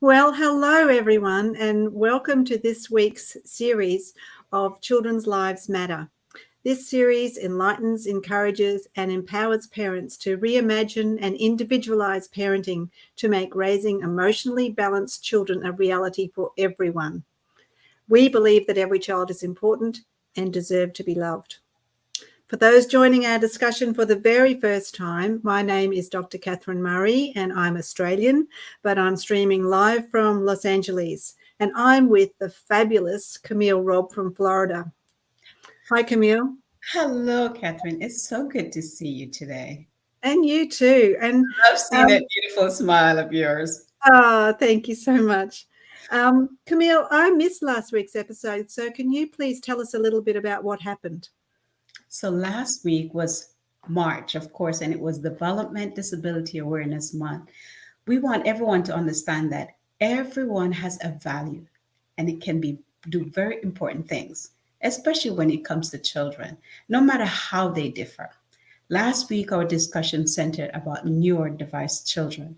Well, hello everyone, and welcome to this week's series of Children's Lives Matter. This series enlightens, encourages, and empowers parents to reimagine and individualize parenting to make raising emotionally balanced children a reality for everyone. We believe that every child is important and deserve to be loved. For those joining our discussion for the very first time, my name is Dr. Catherine Murray and I'm Australian, but I'm streaming live from Los Angeles and I'm with the fabulous Camille Robb from Florida. Hi, Camille. Hello, Catherine. It's so good to see you today. And you too. And I've seen that beautiful smile of yours. thank you so much. Camille, I missed last week's episode, so can you please tell us a little bit about what happened? So last week was March, of course, and it was Development Disability Awareness Month. We want everyone to understand that everyone has a value and it can do very important things, especially when it comes to children, no matter how they differ. Last week, our discussion centered about neurodiverse children,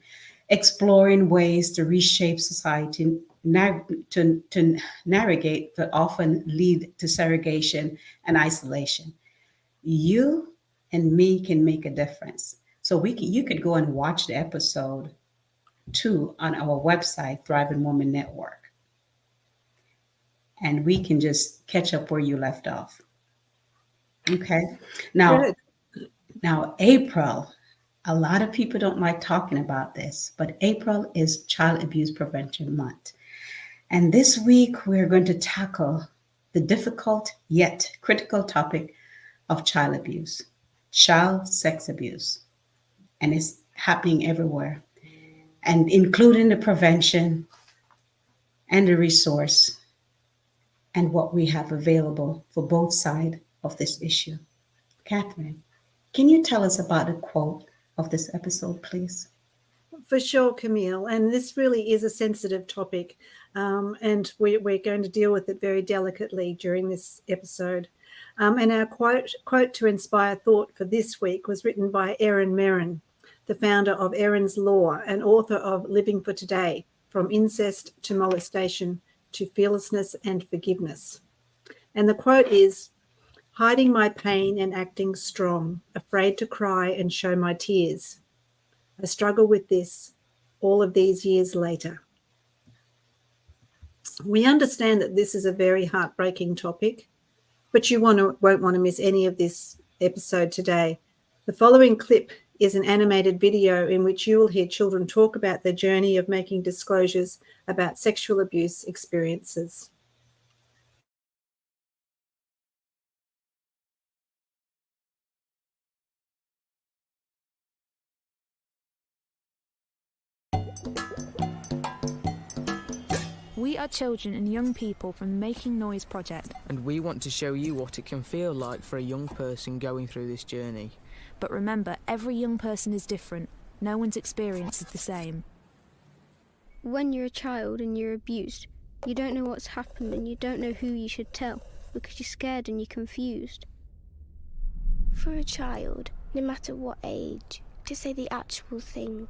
exploring ways to reshape society to navigate that often lead to segregation and isolation. You and me can make a difference. So you could go and watch the episode 2 on our website, Thriving Woman Network, and we can just catch up where you left off. Okay. Now, Good. April, a lot of people don't like talking about this, but April is Child Abuse Prevention Month. And this week, we're going to tackle the difficult yet critical topic of child abuse, child sex abuse. And it's happening everywhere, and including the prevention and the resource and what we have available for both sides of this issue. Catherine, can you tell us about the quote of this episode, please? For sure, Camille. And this really is a sensitive topic, and we're going to deal with it very delicately during this episode. And our quote to inspire thought for this week was written by Erin Merrin, the founder of Erin's Law and author of Living for Today, From Incest to Molestation to Fearlessness and Forgiveness. And the quote is, hiding my pain and acting strong, afraid to cry and show my tears. I struggle with this all of these years later. We understand that this is a very heartbreaking topic, but you won't want to miss any of this episode today. The following clip is an animated video in which you will hear children talk about their journey of making disclosures about sexual abuse experiences. We are children and young people from the Making Noise project. And we want to show you what it can feel like for a young person going through this journey. But remember, every young person is different. No one's experience is the same. When you're a child and you're abused, you don't know what's happened and you don't know who you should tell because you're scared and you're confused. For a child, no matter what age, to say the actual thing,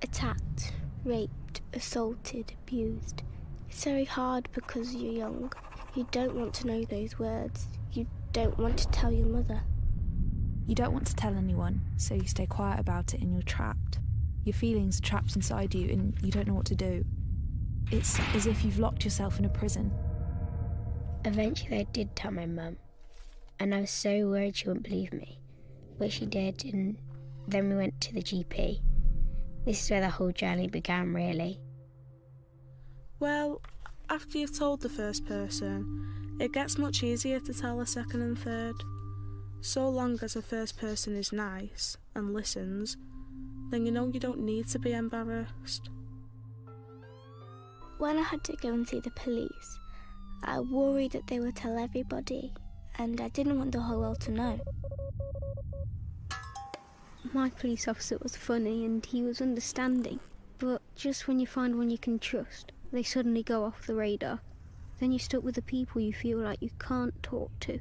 attacked, raped, assaulted, abused, it's very hard because you're young. You don't want to know those words. You don't want to tell your mother. You don't want to tell anyone, so you stay quiet about it and you're trapped. Your feelings are trapped inside you and you don't know what to do. It's as if you've locked yourself in a prison. Eventually I did tell my mum, and I was so worried she wouldn't believe me. But she did, and then we went to the GP. This is where the whole journey began, really. Well, after you've told the first person, it gets much easier to tell a second and third. So long as the first person is nice and listens, then you know you don't need to be embarrassed. When I had to go and see the police, I worried that they would tell everybody, and I didn't want the whole world to know. My police officer was funny and he was understanding, but just when you find one you can trust, they suddenly go off the radar. Then you're stuck with the people you feel like you can't talk to.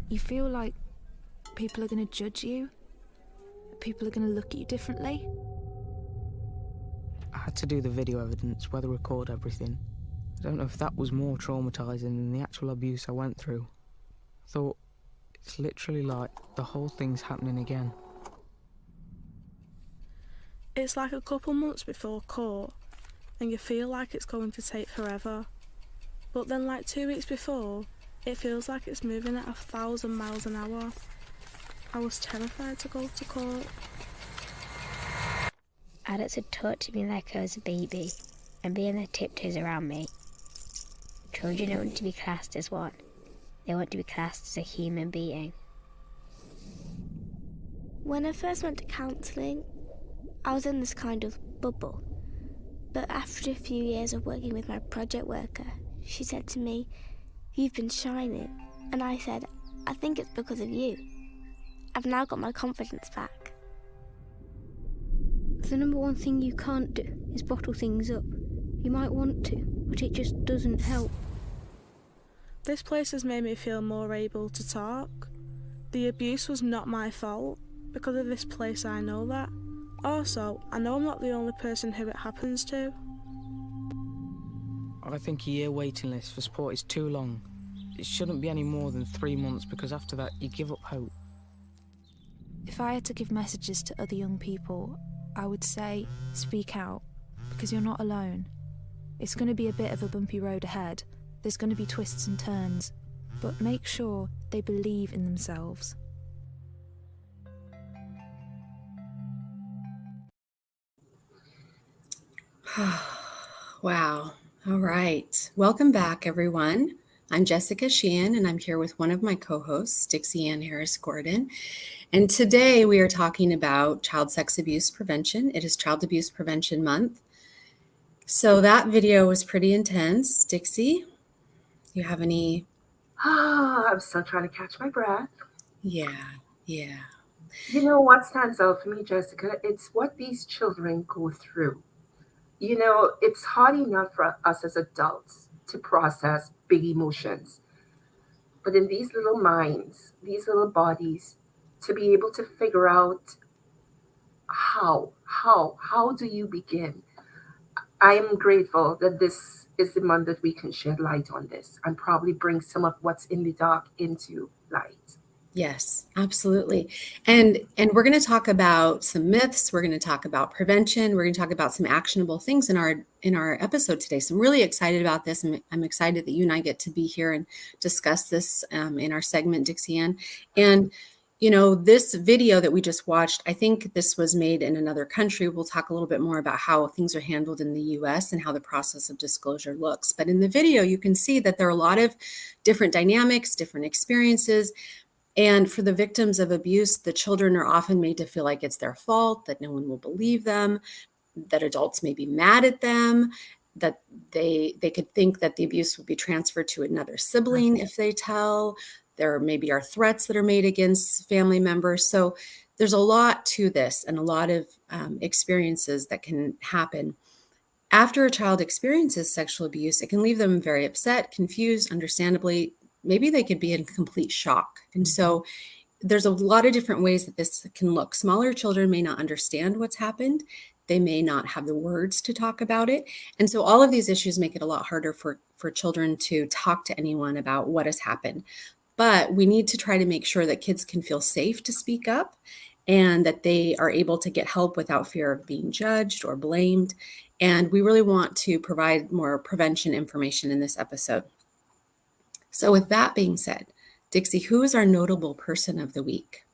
You feel like people are going to judge you. People are going to look at you differently. I had to do the video evidence where they record everything. I don't know if that was more traumatising than the actual abuse I went through. I thought, it's literally like the whole thing's happening again. It's like a couple months before court, and you feel like it's going to take forever. But then like 2 weeks before, it feels like it's moving at 1,000 miles an hour. I was terrified to go to court. Adults had talked to me like I was a baby and be on their tiptoes around me. Children don't want to be classed as one. They want to be classed as a human being. When I first went to counselling, I was in this kind of bubble. But after a few years of working with my project worker, she said to me, "You've been shining." And I said, "I think it's because of you. I've now got my confidence back." The number one thing you can't do is bottle things up. You might want to, but it just doesn't help. This place has made me feel more able to talk. The abuse was not my fault. Because of this place, I know that. Also, I know I'm not the only person who it happens to. I think a year waiting list for support is too long. It shouldn't be any more than 3 months, because after that you give up hope. If I had to give messages to other young people, I would say, speak out, because you're not alone. It's going to be a bit of a bumpy road ahead. There's going to be twists and turns, but make sure they believe in themselves. Wow. All right. Welcome back, everyone. I'm Jessica Sheehan, and I'm here with one of my co-hosts, Dixie Ann Harris Gordon. And today we are talking about child sex abuse prevention. It is Child Abuse Prevention Month. So that video was pretty intense. Dixie, you have any? I'm still trying to catch my breath. Yeah. You know what stands out for me, Jessica? It's what these children go through. You know, it's hard enough for us as adults to process big emotions. But in these little minds, these little bodies, to be able to figure out how do you begin? I am grateful that this is the month that we can shed light on this and probably bring some of what's in the dark into light. Yes, absolutely. And we're going to talk about some myths. We're going to talk about prevention. We're going to talk about some actionable things in our episode today. So I'm really excited about this. I'm excited that you and I get to be here and discuss this in our segment, Dixie Ann. And you know, this video that we just watched, I think this was made in another country. We'll talk a little bit more about how things are handled in the US and how the process of disclosure looks. But in the video, you can see that there are a lot of different dynamics, different experiences. And for the victims of abuse, the children are often made to feel like it's their fault, that no one will believe them, that adults may be mad at them, that they could think that the abuse will be transferred to another sibling if they tell. There maybe are threats that are made against family members. So there's a lot to this and a lot of experiences that can happen. After a child experiences sexual abuse, it can leave them very upset, confused, understandably. Maybe they could be in complete shock. And so there's a lot of different ways that this can look. Smaller children may not understand what's happened. They may not have the words to talk about it. And so all of these issues make it a lot harder for children to talk to anyone about what has happened. But we need to try to make sure that kids can feel safe to speak up and that they are able to get help without fear of being judged or blamed. And we really want to provide more prevention information in this episode. So with that being said, Dixie, who is our notable person of the week?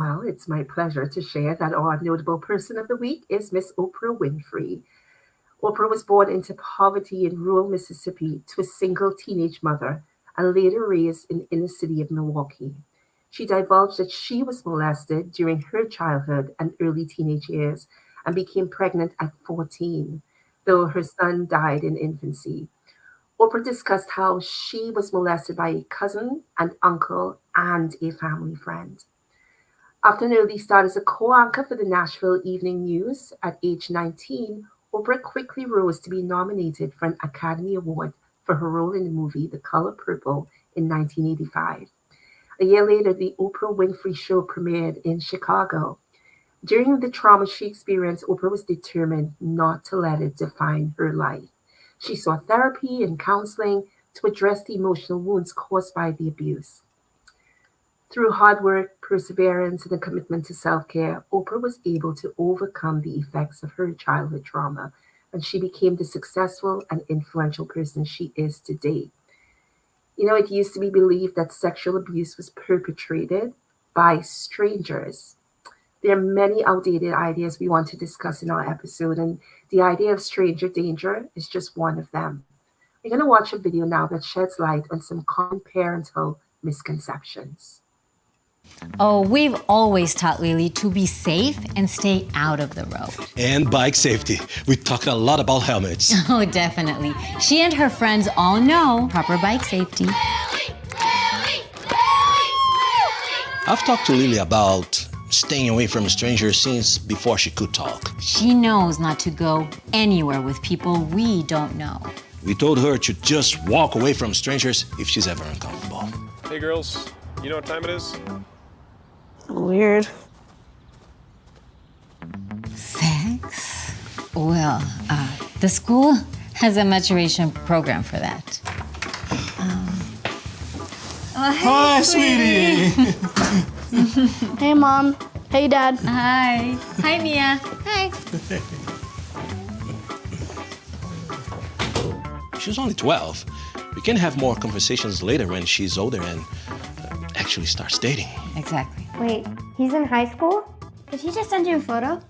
Well, it's my pleasure to share that our notable person of the week is Miss Oprah Winfrey. Oprah was born into poverty in rural Mississippi to a single teenage mother and later raised in the inner city of Milwaukee. She divulged that she was molested during her childhood and early teenage years and became pregnant at 14, though her son died in infancy. Oprah discussed how she was molested by a cousin, an uncle, and a family friend. After an early start as a co-anchor for the Nashville Evening News at age 19, Oprah quickly rose to be nominated for an Academy Award for her role in the movie The Color Purple in 1985. A year later, the Oprah Winfrey Show premiered in Chicago. During the trauma she experienced, Oprah was determined not to let it define her life. She sought therapy and counseling to address the emotional wounds caused by the abuse. Through hard work, perseverance, and a commitment to self-care, Oprah was able to overcome the effects of her childhood trauma, and she became the successful and influential person she is today. It used to be believed that sexual abuse was perpetrated by strangers. There are many outdated ideas we want to discuss in our episode, and the idea of stranger danger is just one of them. We're going to watch a video now that sheds light on some common parental misconceptions. Oh, we've always taught Lily to be safe and stay out of the road. And bike safety. We talk a lot about helmets. Oh, definitely. She and her friends all know proper bike safety. I've talked to Lily about staying away from strangers since before she could talk. She knows not to go anywhere with people we don't know. We told her to just walk away from strangers if she's ever uncomfortable. Hey girls, you know what time it is? Weird. Sex? Well, the school has a maturation program for that. Hi, sweetie. Hey, Mom. Hey, Dad. Hi. Hi, Mia. Hi. She's only 12. We can have more conversations later when she's older and actually starts dating. Exactly. Wait, he's in high school? Did he just send you a photo?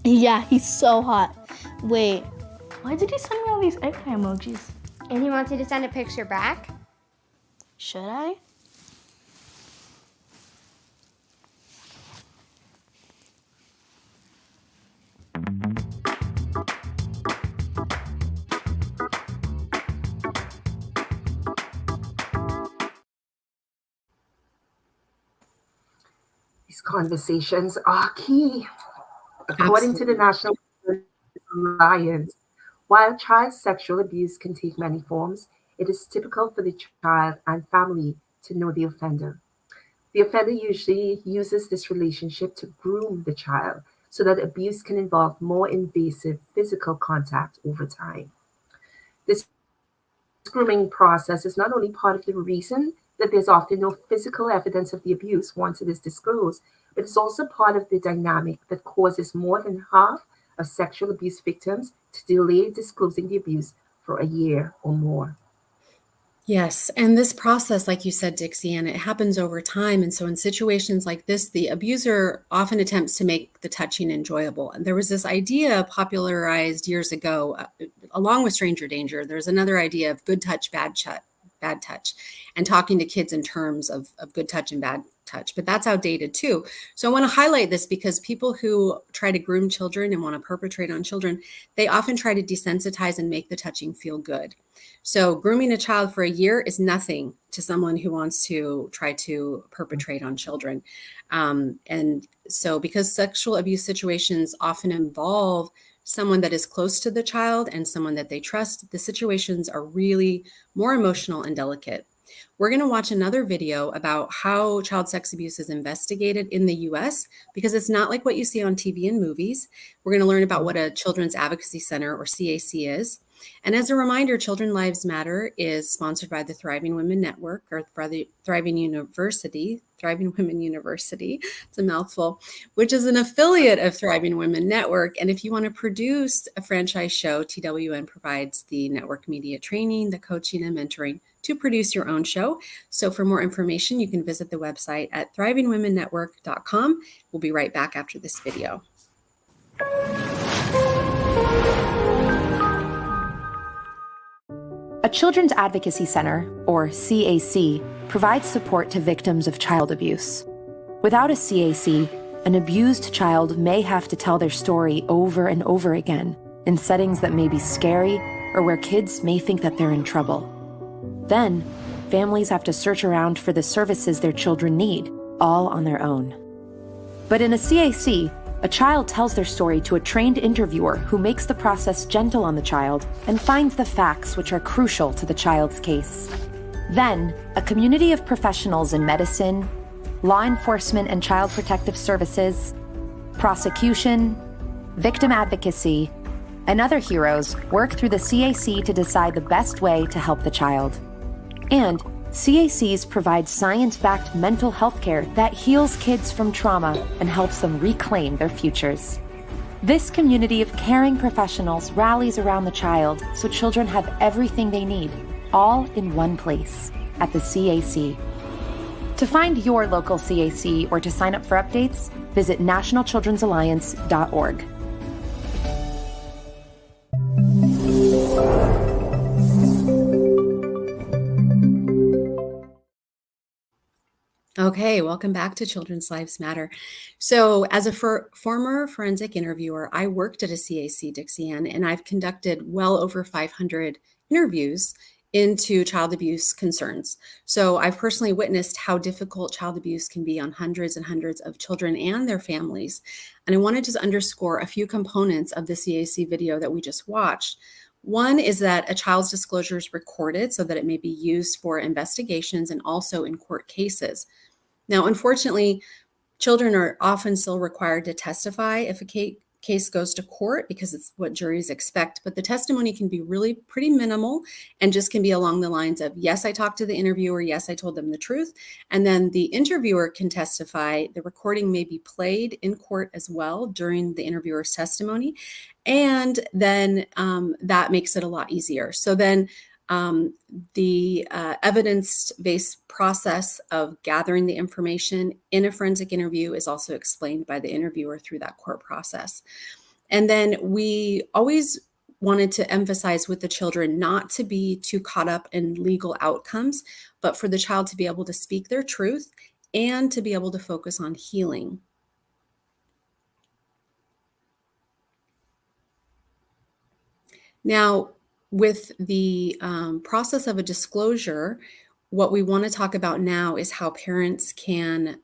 Yeah, he's so hot. Wait, why did he send me all these eggplant emojis? And he wants you to send a picture back? Should I? These conversations are key. According to the National Alliance, while child sexual abuse can take many forms, it is typical for the child and family to know the offender. The offender usually uses this relationship to groom the child so that abuse can involve more invasive physical contact over time. This grooming process is not only part of the reason that there's often no physical evidence of the abuse once it is disclosed, but it's also part of the dynamic that causes more than half of sexual abuse victims to delay disclosing the abuse for a year or more. Yes. And this process, like you said, Dixie, and it happens over time. And so in situations like this, the abuser often attempts to make the touching enjoyable. And there was this idea popularized years ago, along with stranger danger. There's another idea of good touch, bad touch, and talking to kids in terms of good touch and bad touch. But that's outdated too. So I want to highlight this because people who try to groom children and want to perpetrate on children, they often try to desensitize and make the touching feel good. So grooming a child for a year is nothing to someone who wants to try to perpetrate on children. And so because sexual abuse situations often involve someone that is close to the child and someone that they trust, the situations are really more emotional and delicate. We're going to watch another video about how child sex abuse is investigated in the US, because it's not like what you see on TV and movies. We're going to learn about what a Children's Advocacy Center, or CAC, is. And as a reminder, Children Lives Matter is sponsored by the Thriving Women Network, or Thriving Women University, it's a mouthful, which is an affiliate of Thriving Women Network. And if you want to produce a franchise show, TWN provides the network media training, the coaching, and mentoring to produce your own show. So for more information, you can visit the website at thrivingwomennetwork.com. We'll be right back after this video. A Children's Advocacy Center, or CAC, provides support to victims of child abuse. Without a CAC, an abused child may have to tell their story over and over again in settings that may be scary or where kids may think that they're in trouble. Then, families have to search around for the services their children need, all on their own. But in a CAC, a child tells their story to a trained interviewer who makes the process gentle on the child and finds the facts which are crucial to the child's case. Then, a community of professionals in medicine, law enforcement and child protective services, prosecution, victim advocacy, and other heroes work through the CAC to decide the best way to help the child. And CACs provide science-backed mental health care that heals kids from trauma and helps them reclaim their futures. This community of caring professionals rallies around the child so children have everything they need, all in one place, at the CAC. To find your local CAC or to sign up for updates, visit nationalchildren'salliance.org. Okay, welcome back to Children's Lives Matter. So as a former forensic interviewer, I worked at a CAC Dixie-Ann, and I've conducted well over 500 interviews into child abuse concerns. So I've personally witnessed how difficult child abuse can be on hundreds and hundreds of children and their families. And I wanted to underscore a few components of the CAC video that we just watched. One is that a child's disclosure is recorded so that it may be used for investigations and also in court cases. Now, unfortunately, children are often still required to testify if a case goes to court because it's what juries expect, but the testimony can be really pretty minimal and just can be along the lines of, yes, I talked to the interviewer, yes, I told them the truth, and then the interviewer can testify. The recording may be played in court as well during the interviewer's testimony, and then that makes it a lot easier. So then the evidence-based process of gathering the information in a forensic interview is also explained by the interviewer through that court process. And then we always wanted to emphasize with the children not to be too caught up in legal outcomes, but for the child to be able to speak their truth and to be able to focus on healing. Now, with the process of a disclosure, what we want to talk about now is how parents can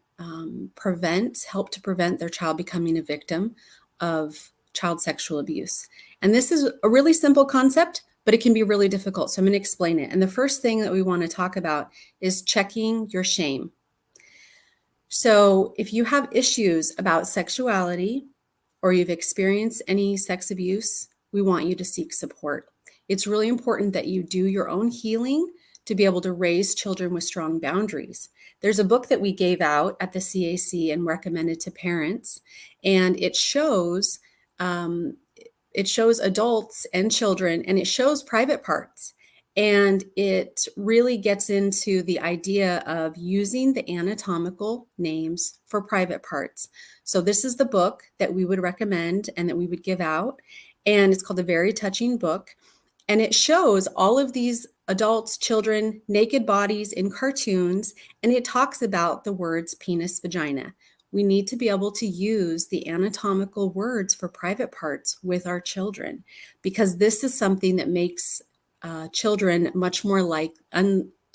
help to prevent their child becoming a victim of child sexual abuse. And this is a really simple concept, but it can be really difficult. So I'm going to explain it. And the first thing that we want to talk about is checking your shame. So if you have issues about sexuality or you've experienced any sex abuse, we want you to seek support. It's really important that you do your own healing to be able to raise children with strong boundaries. There's a book that we gave out at the CAC and recommended to parents, and it shows adults and children, and it shows private parts. And it really gets into the idea of using the anatomical names for private parts. So this is the book that we would recommend and that we would give out. And it's called A Very Touching Book. And it shows all of these adults, children, naked bodies in cartoons, and it talks about the words penis, vagina. We need to be able to use the anatomical words for private parts with our children, because this is something that makes children much more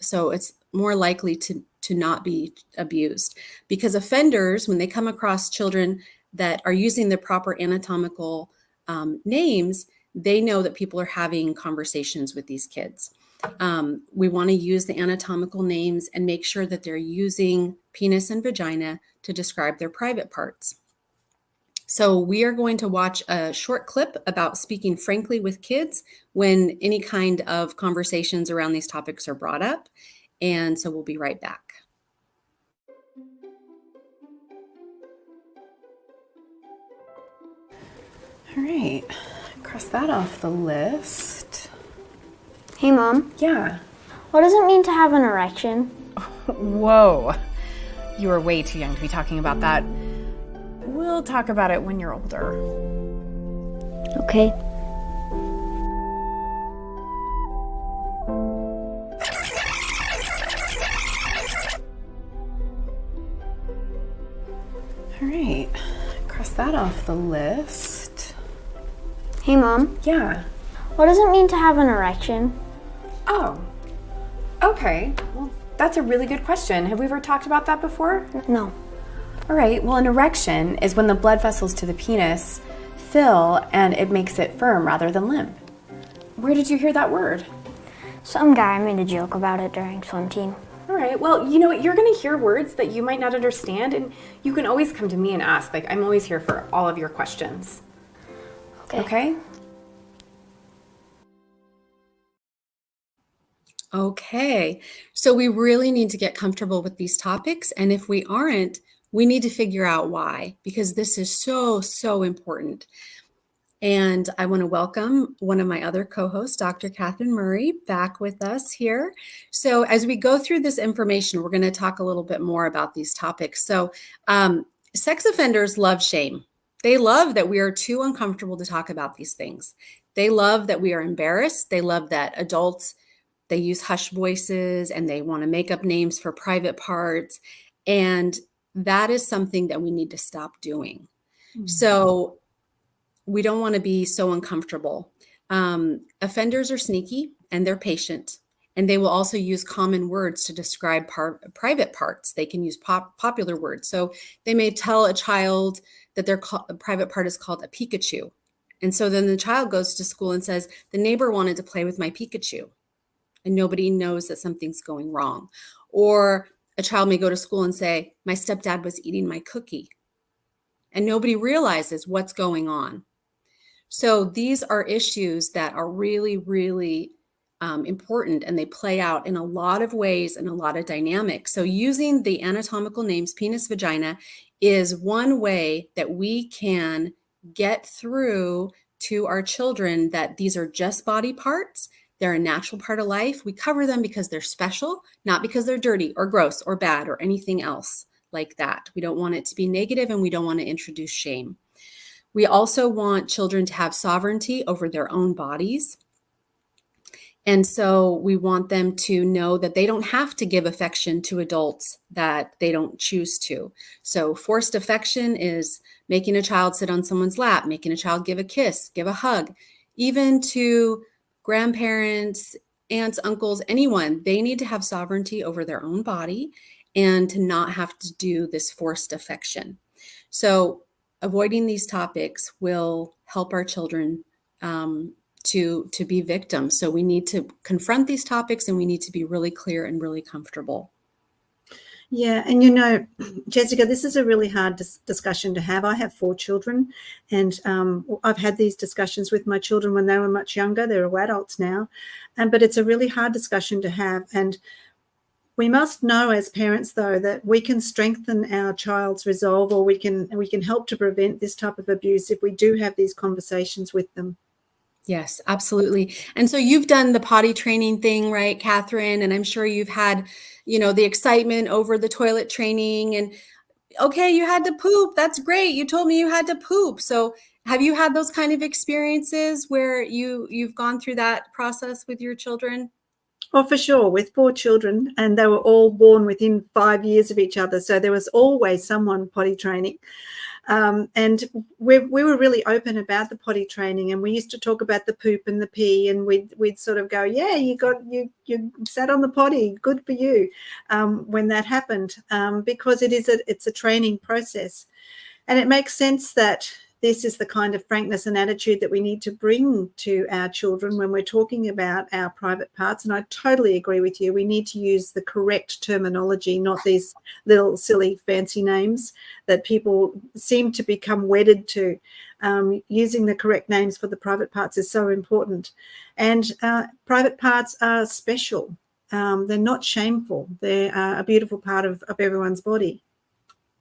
so it's more likely to not be abused. Because offenders, when they come across children that are using the proper anatomical names, they know that people are having conversations with these kids. We want to use the anatomical names and make sure that they're using penis and vagina to describe their private parts. So we are going to watch a short clip about speaking frankly with kids when any kind of conversations around these topics are brought up. And so we'll be right back. All right. Cross that off the list. Hey, Mom. Yeah. What does it mean to have an erection? Whoa. You are way too young to be talking about that. We'll talk about it when you're older. Okay. All right. Cross that off the list. Hey, Mom. Yeah. What does it mean to have an erection? Oh. Okay. Well, that's a really good question. Have we ever talked about that before? No. All right. Well, an erection is when the blood vessels to the penis fill and it makes it firm rather than limp. Where did you hear that word? Some guy made a joke about it during swim team. All right. Well, you know what? You're going to hear words that you might not understand, and you can always come to me and ask. Like, I'm always here for all of your questions. Okay? Okay. So we really need to get comfortable with these topics. And if we aren't, we need to figure out why, because this is so, so important. And I want to welcome one of my other co-hosts, Dr. Catherine Murray, back with us here. So as we go through this information, we're going to talk a little bit more about these topics. So sex offenders love shame. They love that we are too uncomfortable to talk about these things. They love that we are embarrassed. They love that adults, they use hushed voices and they want to make up names for private parts. And that is something that we need to stop doing. So we don't want to be so uncomfortable. Offenders are sneaky and they're patient, and they will also use common words to describe private parts. They can use popular words. So they may tell a child that their private part is called a Pikachu. And so then the child goes to school and says, the neighbor wanted to play with my Pikachu, and nobody knows that something's going wrong. Or a child may go to school and say, my stepdad was eating my cookie, and nobody realizes what's going on. So these are issues that are really, really important, and they play out in a lot of ways and a lot of dynamics. So using the anatomical names penis, vagina is one way that we can get through to our children that these are just body parts. They're a natural part of life. We cover them because they're special, not because they're dirty or gross or bad or anything else like that. We don't want it to be negative, and we don't want to introduce shame. We also want children to have sovereignty over their own bodies. And so we want them to know that they don't have to give affection to adults that they don't choose to. So forced affection is making a child sit on someone's lap, making a child give a kiss, give a hug, even to grandparents, aunts, uncles, anyone. They need to have sovereignty over their own body and to not have to do this forced affection. So avoiding these topics will help our children to be victims. So we need to confront these topics, and we need to be really clear and really comfortable. Yeah, and you know, Jessica, this is a really hard discussion to have. I have 4 children, and I've had these discussions with my children when they were much younger. They're all adults now, but it's a really hard discussion to have. And we must know as parents, though, that we can strengthen our child's resolve, or we can help to prevent this type of abuse if we do have these conversations with them. Yes, absolutely. And so you've done the potty training thing, right, Catherine? And I'm sure you've had, the excitement over the toilet training, and okay, you had to poop. That's great. You told me you had to poop. So have you had those kind of experiences where you've gone through that process with your children? Oh, for sure, with 4 children, and they were all born within 5 years of each other. So there was always someone potty training. And we were really open about the potty training, and we used to talk about the poop and the pee, and we'd sort of go, yeah, you sat on the potty, good for you, when that happened, because it's a training process. And it makes sense that this is the kind of frankness and attitude that we need to bring to our children when we're talking about our private parts. And I totally agree with you. We need to use the correct terminology, not these little silly fancy names that people seem to become wedded to. Using the correct names for the private parts is so important. And private parts are special. They're not shameful. They're a beautiful part of everyone's body.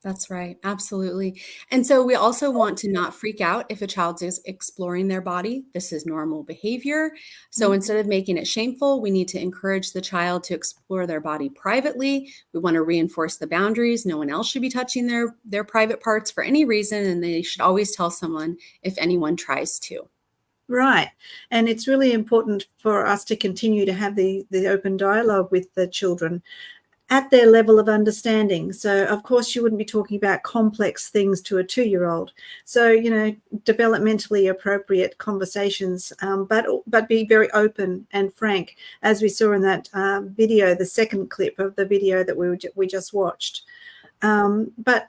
That's right. Absolutely. And so we also want to not freak out if a child is exploring their body. This is normal behavior. So instead of making it shameful, we need to encourage the child to explore their body privately. We want to reinforce the boundaries. No one else should be touching their private parts for any reason, and they should always tell someone if anyone tries to. Right. And it's really important for us to continue to have the open dialogue with the children at their level of understanding. So, of course, you wouldn't be talking about complex things to a 2-year-old. So, developmentally appropriate conversations, but be very open and frank, as we saw in that video, the second clip of the video that we just watched. But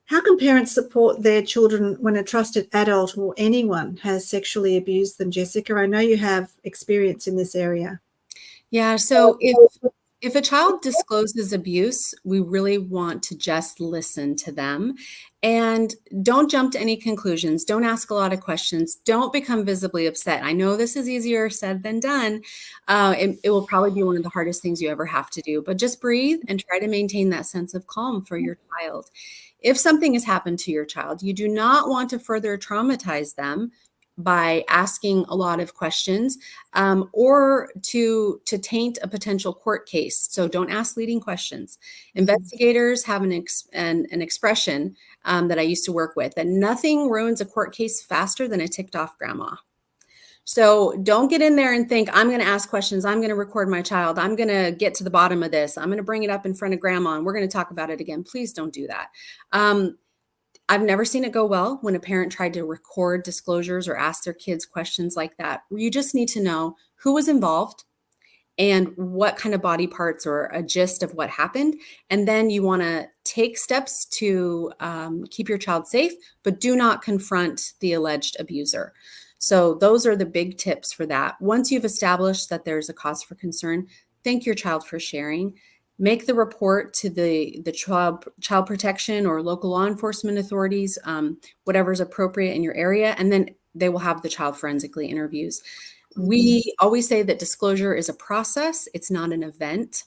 how can parents support their children when a trusted adult or anyone has sexually abused them, Jessica? I know you have experience in this area. Yeah. So If a child discloses abuse, we really want to just listen to them and don't jump to any conclusions. Don't ask a lot of questions. Don't become visibly upset. I know this is easier said than done. It will probably be one of the hardest things you ever have to do, but just breathe and try to maintain that sense of calm for your child. If something has happened to your child, you do not want to further traumatize them by asking a lot of questions or to taint a potential court case. So don't ask leading questions. Investigators have an expression that I used to work with, that nothing ruins a court case faster than a ticked off grandma. So don't get in there and think, I'm going to ask questions. I'm going to record my child. I'm going to get to the bottom of this. I'm going to bring it up in front of grandma and we're going to talk about it again. Please don't do that. I've never seen it go well when a parent tried to record disclosures or ask their kids questions like that. You just need to know who was involved and what kind of body parts or a gist of what happened. And then you want to take steps to keep your child safe, but do not confront the alleged abuser. So those are the big tips for that. Once you've established that there's a cause for concern, thank your child for sharing. Make the report to the child protection or local law enforcement authorities, whatever's appropriate in your area, and then they will have the child forensically interviews. We always say that disclosure is a process. It's not an event.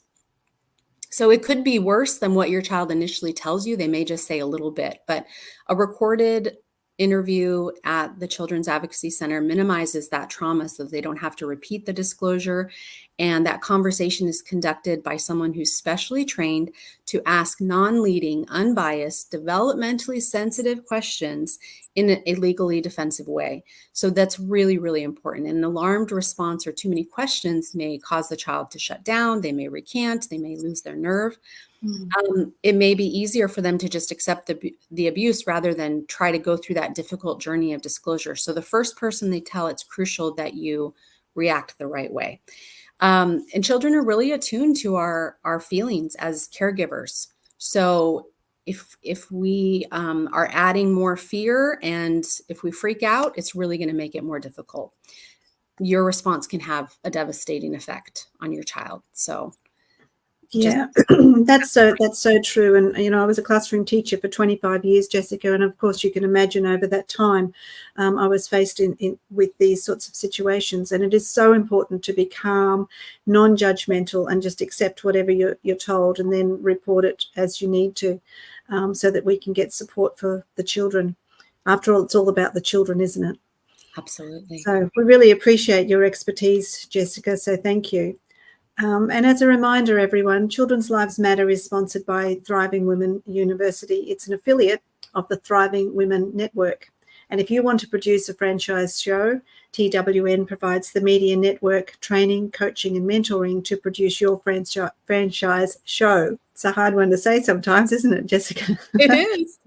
So it could be worse than what your child initially tells you. They may just say a little bit, but a recorded interview at the Children's Advocacy Center minimizes that trauma so they don't have to repeat the disclosure. And that conversation is conducted by someone who's specially trained to ask non-leading, unbiased, developmentally sensitive questions in a legally defensive way. So that's really, really important. An alarmed response or too many questions may cause the child to shut down. They may recant. They may lose their nerve. It may be easier for them to just accept the abuse rather than try to go through that difficult journey of disclosure. So the first person they tell, it's crucial that you react the right way. And children are really attuned to our feelings as caregivers. So if we are adding more fear and if we freak out, it's really going to make it more difficult. Your response can have a devastating effect on your child. So yeah, that's so true. And, I was a classroom teacher for 25 years, Jessica. And of course, you can imagine over that time, I was faced with these sorts of situations. And it is so important to be calm, non-judgmental, and just accept whatever you're told and then report it as you need to, so that we can get support for the children. After all, it's all about the children, isn't it? Absolutely. So we really appreciate your expertise, Jessica. So thank you. And as a reminder, everyone, Children's Lives Matter is sponsored by Thriving Women University. It's an affiliate of the Thriving Women Network. And if you want to produce a franchise show, TWN provides the media network, training, coaching, and mentoring to produce your franchise show. It's a hard one to say sometimes, isn't it, Jessica? It is.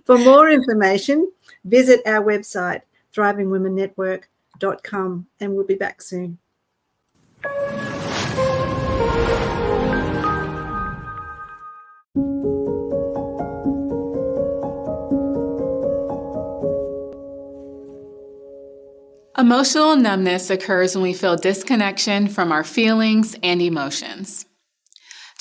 For more information, visit our website, thrivingwomennetwork.com, and we'll be back soon. Emotional numbness occurs when we feel disconnection from our feelings and emotions.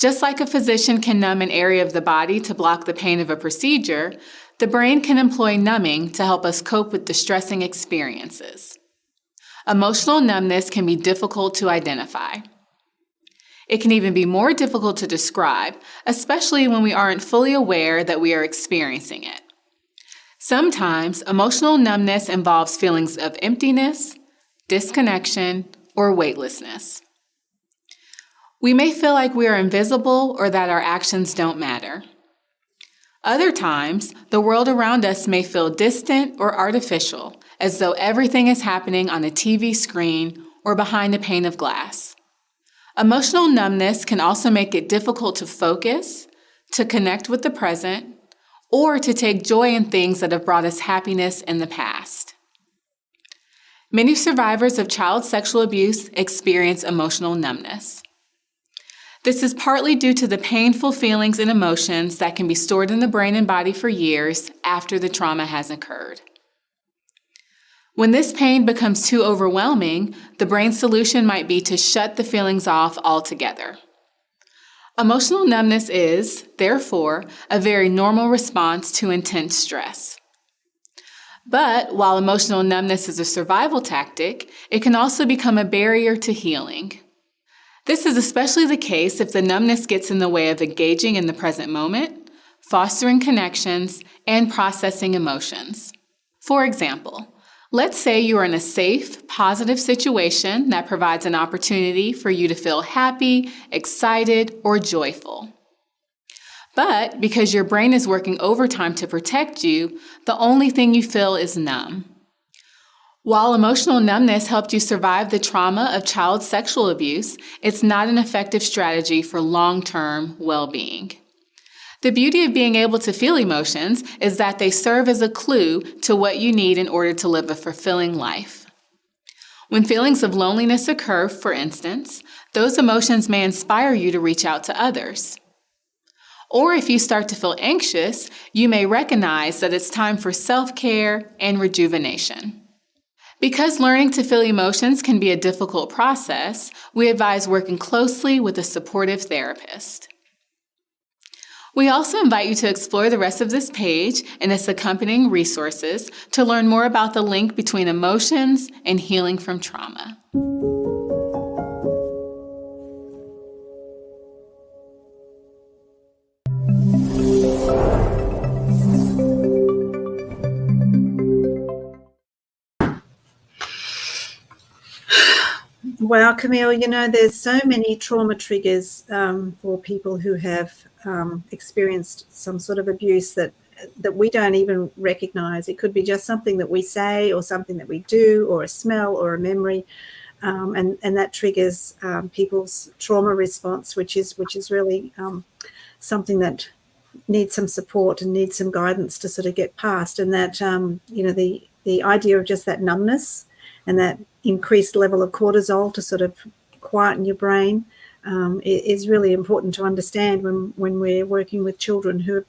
Just like a physician can numb an area of the body to block the pain of a procedure, the brain can employ numbing to help us cope with distressing experiences. Emotional numbness can be difficult to identify. It can even be more difficult to describe, especially when we aren't fully aware that we are experiencing it. Sometimes emotional numbness involves feelings of emptiness, disconnection, or weightlessness. We may feel like we are invisible or that our actions don't matter. Other times, the world around us may feel distant or artificial, as though everything is happening on a TV screen or behind a pane of glass. Emotional numbness can also make it difficult to focus, to connect with the present, or to take joy in things that have brought us happiness in the past. Many survivors of child sexual abuse experience emotional numbness. This is partly due to the painful feelings and emotions that can be stored in the brain and body for years after the trauma has occurred. When this pain becomes too overwhelming, the brain's solution might be to shut the feelings off altogether. Emotional numbness is, therefore, a very normal response to intense stress. But while emotional numbness is a survival tactic, it can also become a barrier to healing. This is especially the case if the numbness gets in the way of engaging in the present moment, fostering connections, and processing emotions. For example, let's say you are in a safe, positive situation that provides an opportunity for you to feel happy, excited, or joyful. But because your brain is working overtime to protect you, the only thing you feel is numb. While emotional numbness helped you survive the trauma of child sexual abuse, it's not an effective strategy for long-term well-being. The beauty of being able to feel emotions is that they serve as a clue to what you need in order to live a fulfilling life. When feelings of loneliness occur, for instance, those emotions may inspire you to reach out to others. Or if you start to feel anxious, you may recognize that it's time for self-care and rejuvenation. Because learning to feel emotions can be a difficult process, we advise working closely with a supportive therapist. We also invite you to explore the rest of this page and its accompanying resources to learn more about the link between emotions and healing from trauma. Well, Camille, there's so many trauma triggers for people who have experienced some sort of abuse that we don't even recognize. It could be just something that we say or something that we do or a smell or a memory, and that triggers people's trauma response, which is really something that needs some support and needs some guidance to sort of get past. And that, the idea of just that numbness and that increased level of cortisol to sort of quieten your brain is really important to understand when we're working with children who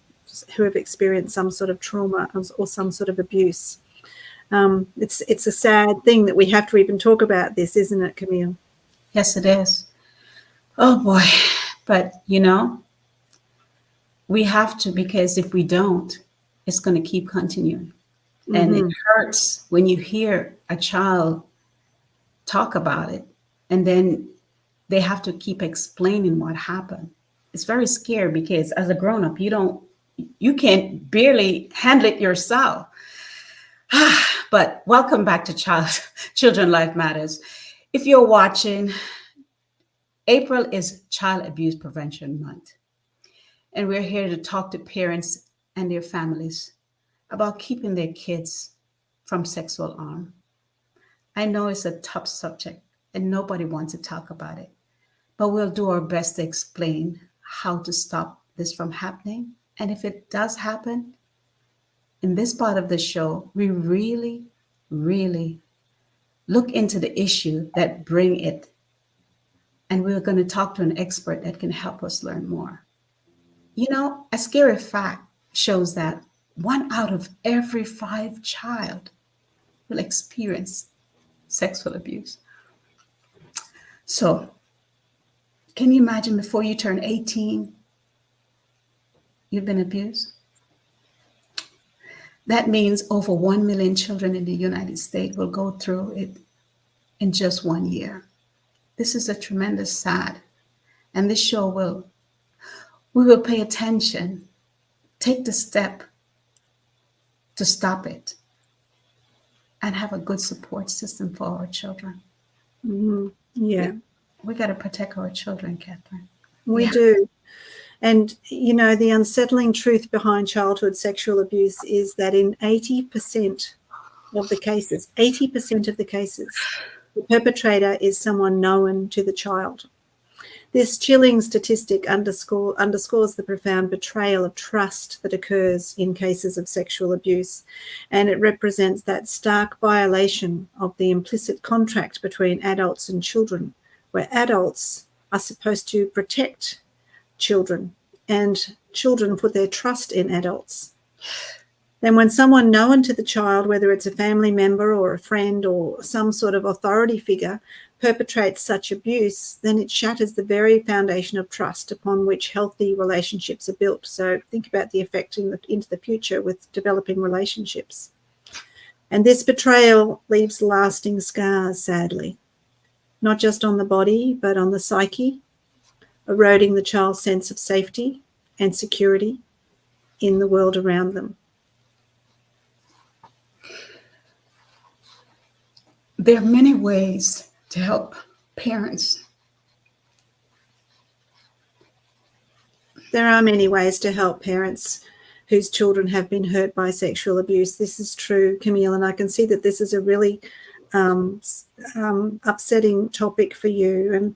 have experienced some sort of trauma or some sort of abuse. It's a sad thing that we have to even talk about this, isn't it, Camille? Yes, it is. Oh boy. But we have to, because if we don't, it's going to keep continuing. Mm-hmm. And it hurts when you hear a child talk about it and then they have to keep explaining what happened. It's very scary because as a grown-up, you can't barely handle it yourself. But welcome back to Children Life Matters. If you're watching, April is Child Abuse Prevention Month. And we're here to talk to parents and their families about keeping their kids from sexual harm. I know it's a tough subject and nobody wants to talk about it, but we'll do our best to explain how to stop this from happening. And if it does happen, in this part of the show, we really, really look into the issue that bring it. And we're going to talk to an expert that can help us learn more. A scary fact shows that 1 out of every 5 child will experience sexual abuse. So, can you imagine before you turn 18, you've been abused? That means over 1 million children in the United States will go through it in just 1 year. This is a tremendous sad, and this show we will pay attention, take the step to stop it, and have a good support system for our children. Mm-hmm. Yeah. We got to protect our children, Catherine. We do. And, the unsettling truth behind childhood sexual abuse is that in 80% of the cases, the perpetrator is someone known to the child. This chilling statistic underscores the profound betrayal of trust that occurs in cases of sexual abuse, and it represents that stark violation of the implicit contract between adults and children, where adults are supposed to protect children and children put their trust in adults. then when someone known to the child, whether it's a family member or a friend or some sort of authority figure, perpetrates such abuse, then it shatters the very foundation of trust upon which healthy relationships are built. So think about the effect into the future with developing relationships. And this betrayal leaves lasting scars, sadly, not just on the body, but on the psyche, eroding the child's sense of safety and security in the world around them. There are many ways to help parents. There are many ways to help parents whose children have been hurt by sexual abuse. This is true, Camille, and I can see that this is a really upsetting topic for you. And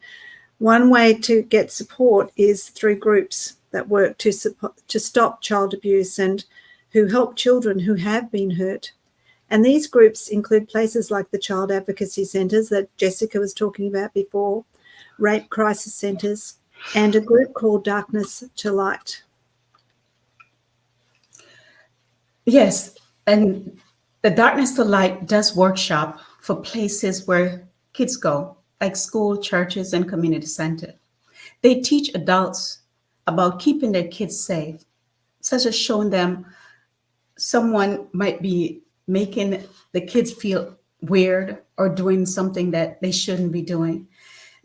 one way to get support is through groups that work to stop child abuse and who help children who have been hurt. And these groups include places like the Child Advocacy Centres that Jessica was talking about before, rape crisis centres, and a group called Darkness to Light. Yes, and the Darkness to Light does workshop for places where kids go, like school, churches, and community centers. They teach adults about keeping their kids safe, such as showing them someone might be making the kids feel weird or doing something that they shouldn't be doing.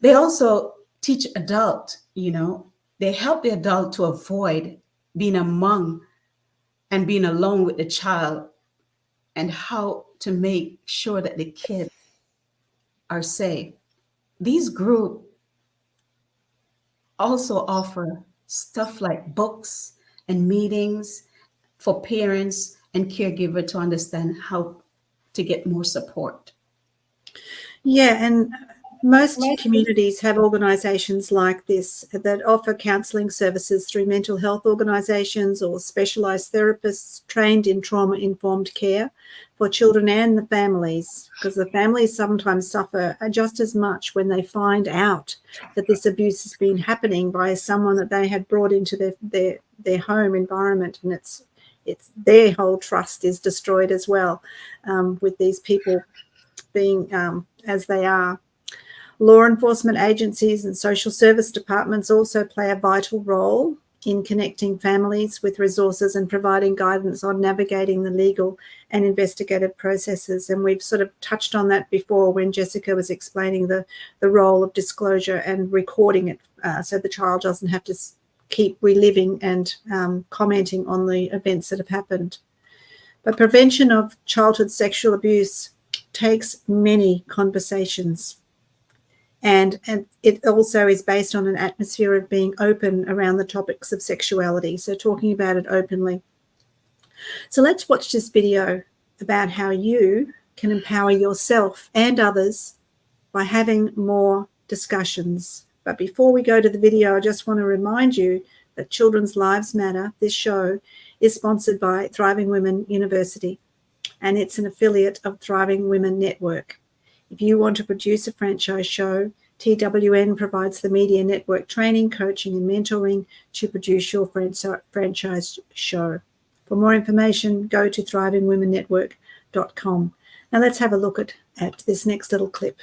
They also teach adult, they help the adult to avoid being among and being alone with the child and how to make sure that the kids are safe. These groups also offer stuff like books and meetings for parents and caregivers to understand how to get more support. Yeah, and most communities have organisations like this that offer counselling services through mental health organisations or specialised therapists trained in trauma-informed care for children and the families, because the families sometimes suffer just as much when they find out that this abuse has been happening by someone that they had brought into their home environment, and it's their whole trust is destroyed as well, with these people being as they are. Law enforcement agencies and social service departments also play a vital role in connecting families with resources and providing guidance on navigating the legal and investigative processes. And we've sort of touched on that before when Jessica was explaining the role of disclosure and recording it, so the child doesn't have to keep reliving and commenting on the events that have happened. But prevention of childhood sexual abuse takes many conversations. And it also is based on an atmosphere of being open around the topics of sexuality, so talking about it openly. So let's watch this video about how you can empower yourself and others by having more discussions. But before we go to the video, I just want to remind you that Children's Lives Matter, this show, is sponsored by Thriving Women University, and it's an affiliate of Thriving Women Network. If you want to produce a franchise show, TWN provides the media network training, coaching, and mentoring to produce your franchise show. For more information, go to thrivingwomennetwork.com. Now let's have a look at this next little clip.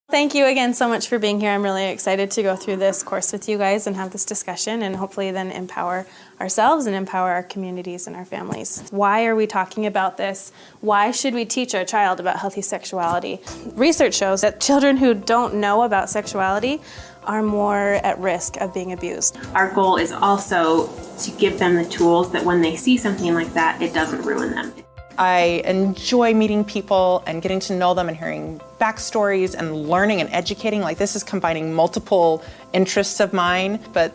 Thank you again so much for being here. I'm really excited to go through this course with you guys and have this discussion and hopefully then empower ourselves and empower our communities and our families. Why are we talking about this? Why should we teach our child about healthy sexuality? Research shows that children who don't know about sexuality are more at risk of being abused. Our goal is also to give them the tools that when they see something like that, it doesn't ruin them. I enjoy meeting people and getting to know them and hearing backstories and learning and educating. Like, this is combining multiple interests of mine, but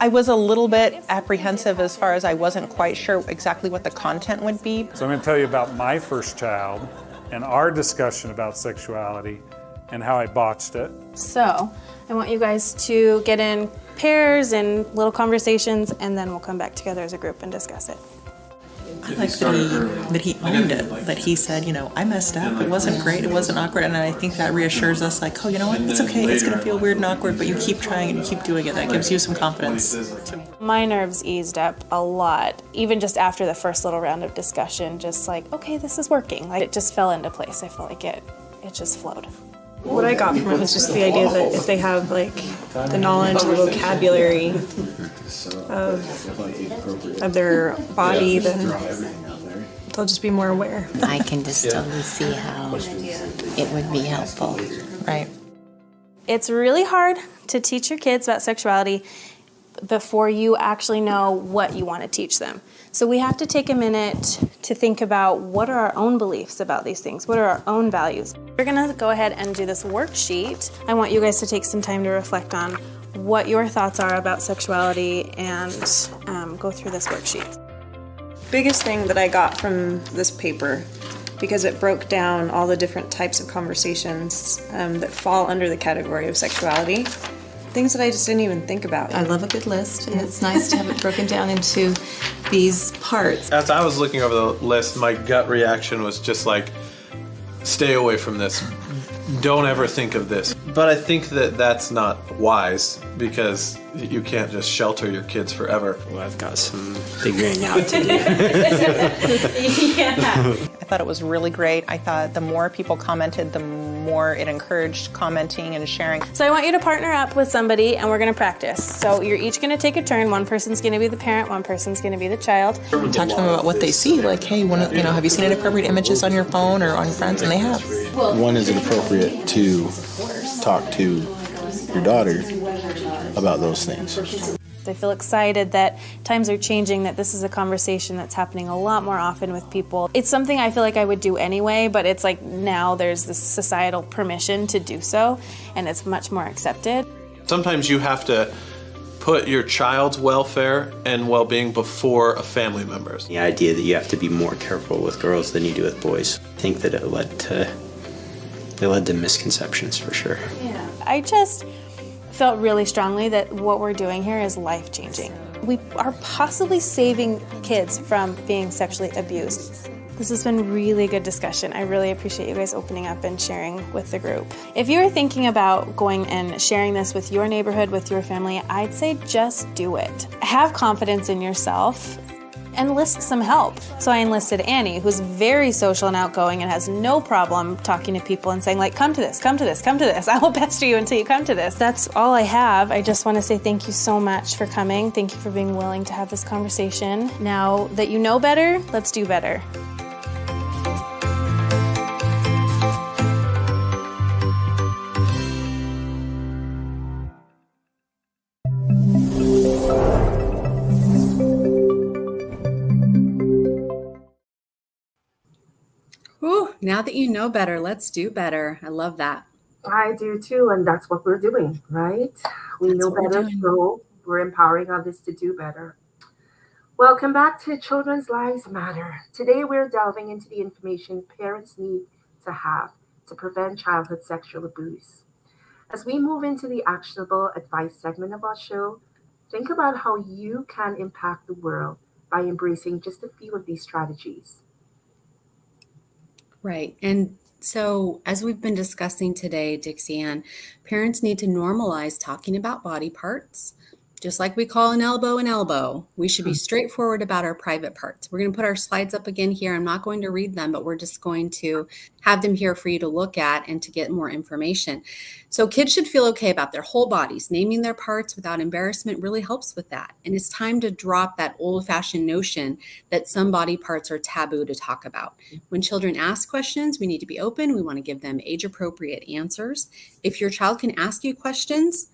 I was a little bit apprehensive as far as I wasn't quite sure exactly what the content would be. So I'm going to tell you about my first child and our discussion about sexuality and how I botched it. So I want you guys to get in pairs and little conversations, and then we'll come back together as a group and discuss it. I like that he owned it, that he said, you know, I messed up, it wasn't great, it wasn't awkward, and I think that reassures us like, oh, you know what, it's okay, it's going to feel weird and awkward, but you keep trying and you keep doing it. That gives you some confidence. My nerves eased up a lot, even just after the first little round of discussion, just like, okay, this is working. Like, it just fell into place. I felt like it just flowed. What I got from it was just the idea that if they have like the knowledge, the vocabulary of their body, then they'll just be more aware. I can just totally see how it would be helpful. Right. It's really hard to teach your kids about sexuality before you actually know what you want to teach them. So we have to take a minute to think about what are our own beliefs about these things, what are our own values. We're gonna go ahead and do this worksheet. I want you guys to take some time to reflect on what your thoughts are about sexuality and go through this worksheet. Biggest thing that I got from this paper, because it broke down all the different types of conversations that fall under the category of sexuality, things that I just didn't even think about. I love a good list, and it's nice to have it broken down into these parts. As I was looking over the list, my gut reaction was just like, stay away from this. Don't ever think of this. But I think that that's not wise, because you can't just shelter your kids forever. Well, I've got some figuring out to do. Yeah. I thought it was really great. I thought the more people commented, the more it encouraged commenting and sharing. So I want you to partner up with somebody and we're gonna practice. So you're each gonna take a turn. One person's gonna be the parent, one person's gonna be the child. Talk to them about what they see, like, hey, have you seen inappropriate images on your phone or on your friends? And they have. When is it appropriate to talk to your daughter about those things? I feel excited that times are changing, that this is a conversation that's happening a lot more often with people. It's something I feel like I would do anyway, but it's like now there's this societal permission to do so, and it's much more accepted. Sometimes you have to put your child's welfare and well-being before a family member's. The idea that you have to be more careful with girls than you do with boys. I think that it led to misconceptions for sure. Yeah. I just felt really strongly that what we're doing here is life-changing. We are possibly saving kids from being sexually abused. This has been really good discussion. I really appreciate you guys opening up and sharing with the group. If you're thinking about going and sharing this with your neighborhood, with your family, I'd say just do it. Have confidence in yourself. Enlist some help. So I enlisted Annie, who's very social and outgoing and has no problem talking to people and saying, like, come to this, come to this, come to this. I will pester you until you come to this. That's all I have. I just want to say thank you so much for coming. Thank you for being willing to have this conversation. Now that you know better, let's do better. Whew, now that you know better, let's do better. I love that. I do too, and that's what we're doing, right? We know better, so we're empowering others to do better. Welcome back to Children's Lives Matter. Today we're delving into the information parents need to have to prevent childhood sexual abuse. As we move into the actionable advice segment of our show, think about how you can impact the world by embracing just a few of these strategies. Right. And so, as we've been discussing today, Dixie Ann, parents need to normalize talking about body parts. Just like we call an elbow, we should be straightforward about our private parts. We're going to put our slides up again here. I'm not going to read them, but we're just going to have them here for you to look at and to get more information. So kids should feel okay about their whole bodies. Naming their parts without embarrassment really helps with that. And it's time to drop that old-fashioned notion that some body parts are taboo to talk about. When children ask questions, we need to be open. We want to give them age-appropriate answers. If your child can ask you questions,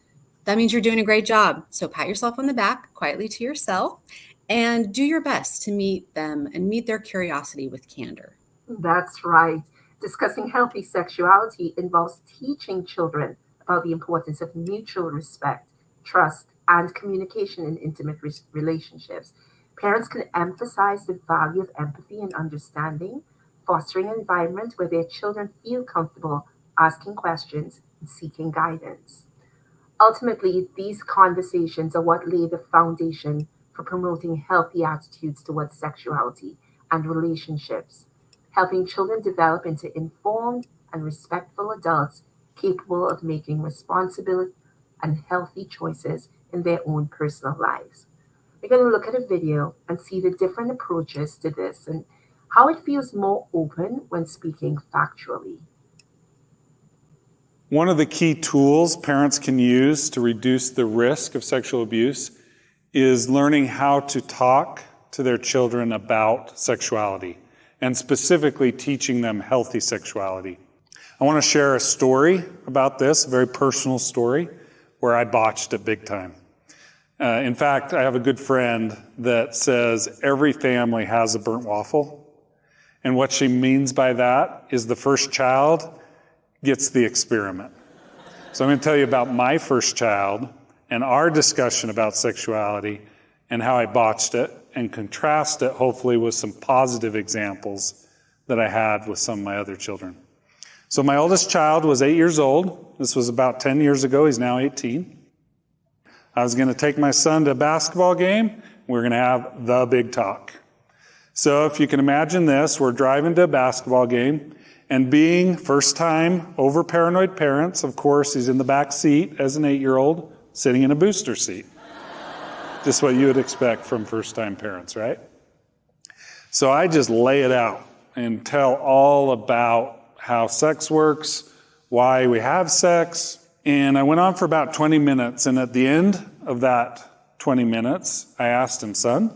that means you're doing a great job. So pat yourself on the back quietly to yourself and do your best to meet them and meet their curiosity with candor. That's right. Discussing healthy sexuality involves teaching children about the importance of mutual respect, trust, and communication in intimate relationships. Parents can emphasize the value of empathy and understanding, fostering an environment where their children feel comfortable asking questions and seeking guidance. Ultimately, these conversations are what lay the foundation for promoting healthy attitudes towards sexuality and relationships, helping children develop into informed and respectful adults capable of making responsible and healthy choices in their own personal lives. We're going to look at a video and see the different approaches to this and how it feels more open when speaking factually. One of the key tools parents can use to reduce the risk of sexual abuse is learning how to talk to their children about sexuality, and specifically teaching them healthy sexuality. I want to share a story about this, a very personal story, where I botched it big time. In fact, I have a good friend that says every family has a burnt waffle. And what she means by that is the first child gets the experiment. So I'm going to tell you about my first child and our discussion about sexuality and how I botched it, and contrast it hopefully with some positive examples that I had with some of my other children. So my oldest child was 8 years old. This was about 10 years ago. He's now 18. I was going to take my son to a basketball game. We're going to have the big talk. So if you can imagine this, we're driving to a basketball game, and being first-time over-paranoid parents, of course, he's in the back seat as an 8-year-old, sitting in a booster seat. Just what you would expect from first-time parents, right? So I just lay it out and tell all about how sex works, why we have sex. And I went on for about 20 minutes. And at the end of that 20 minutes, I asked him, "Son,